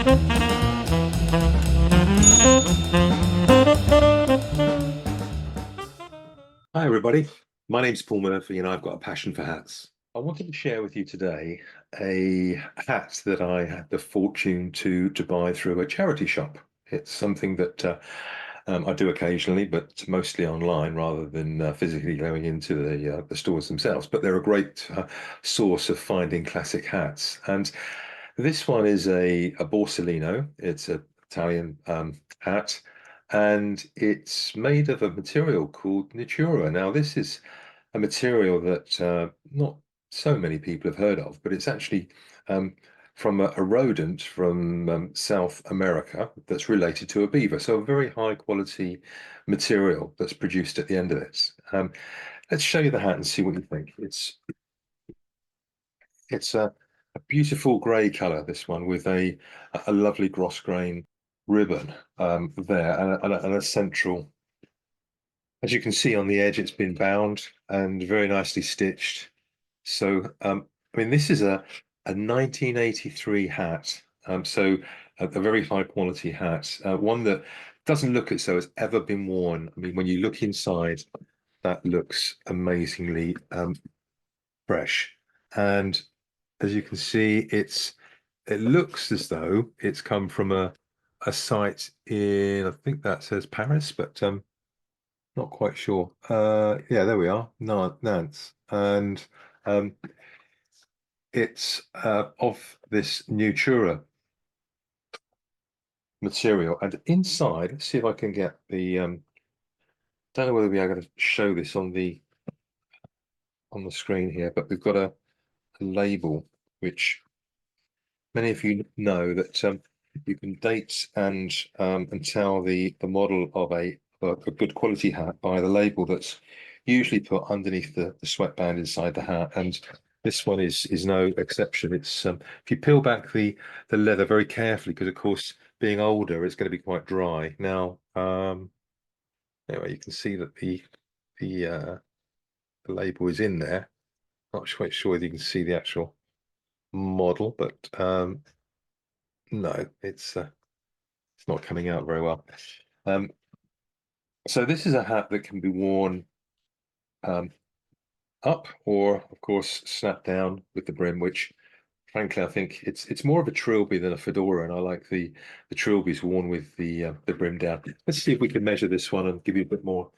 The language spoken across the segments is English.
Hi, everybody. My name's Paul Murphy, and I've got a passion for hats. I wanted to share with you today a hat that I had the fortune to buy through a charity shop. It's something that I do occasionally, but mostly online rather than physically going into the stores themselves. But they're a great source of finding classic hats. And this one is a Borsalino. It's an Italian hat, and it's made of a material called Nutria. Now, this is a material that not so many people have heard of, but it's actually um, from a rodent from South America that's related to a beaver. So a very high quality material that's produced at the end of it. Let's show you the hat and see what you think. It's a beautiful grey colour, this one, with a lovely grosgrain ribbon there and a central. As you can see on the edge, it's been bound and very nicely stitched. So, I mean, this is a 1983 hat, so a very high quality hat, one that doesn't look as though it's ever been worn. I mean, when you look inside, that looks amazingly fresh. And as you can see, it looks as though it's come from a site in, I think that says Paris, but not quite sure. Yeah, there we are, Nantes, and um, it's of this Nutura material. And inside, let's see if I can get the. Don't know whether we are going to show this on the screen here, but we've got a label which many of you know that you can date and tell the model of a good quality hat by the label that's usually put underneath the sweatband inside the hat, and this one is no exception. It's if you peel back the leather very carefully, because of course being older it's going to be quite dry. Now anyway, you can see that the label is in there. Not quite sure if you can see the actual model, but no, it's not coming out very well. Um, so this is a hat that can be worn um, up or, of course, snap down with the brim, which frankly I think it's more of a trilby than a fedora, and I like the trilbies worn with the brim down. Let's see if we can measure this one and give you a bit more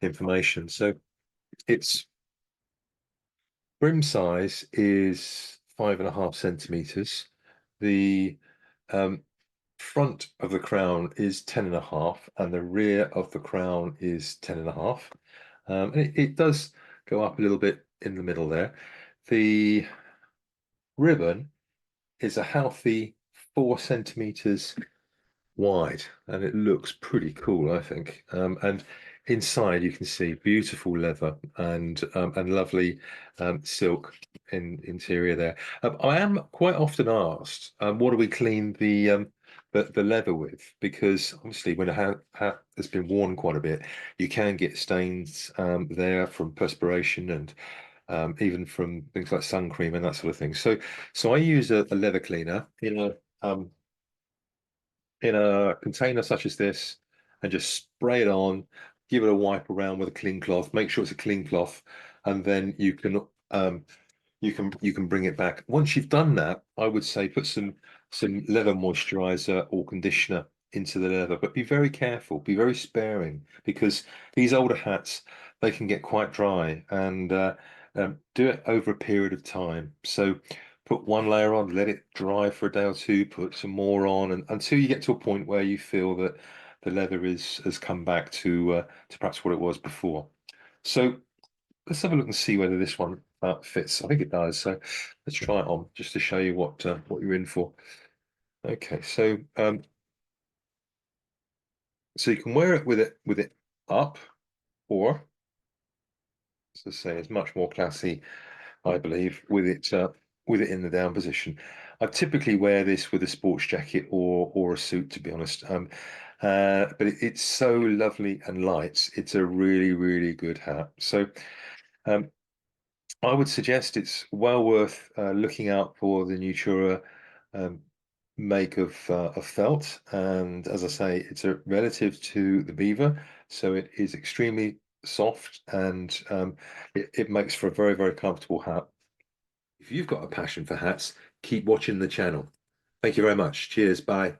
information. So its brim size is 5.5 centimeters. The um, front of the crown is 10.5, and the rear of the crown is 10.5. And it does go up a little bit in the middle there. The ribbon is a healthy 4 centimeters wide, and it looks pretty cool, I think. And inside you can see beautiful leather and lovely silk interior there. I am quite often asked, what do we clean the leather with? Because obviously, when a hat has been worn quite a bit, you can get stains there from perspiration and even from things like sun cream and that sort of thing. So I use a leather cleaner in a container such as this and just spray it on, give it a wipe around with a clean cloth, make sure it's a clean cloth, and then you can bring it back. Once you've done that, I would say put some leather moisturizer or conditioner into the leather, but be very careful, be very sparing, because these older hats, they can get quite dry, and do it over a period of time. So put one layer on, let it dry for a day or two, put some more on, and until you get to a point where you feel that the leather has come back to perhaps what it was before. So let's have a look and see whether this one fits. I think it does. So let's try it on just to show you what you're in for. Okay, so you can wear it with it up, or as I say, it's much more classy, I believe, with it in the down position. I typically wear this with a sports jacket or a suit, to be honest. But it's so lovely and light. It's a really, really good hat. So um, I would suggest it's well worth looking out for the Nutura um, make of felt, and as I say, it's a relative to the Beaver, so it is extremely soft, and it makes for a very, very comfortable hat. If you've got a passion for hats, keep watching the channel. Thank you very much. Cheers. Bye.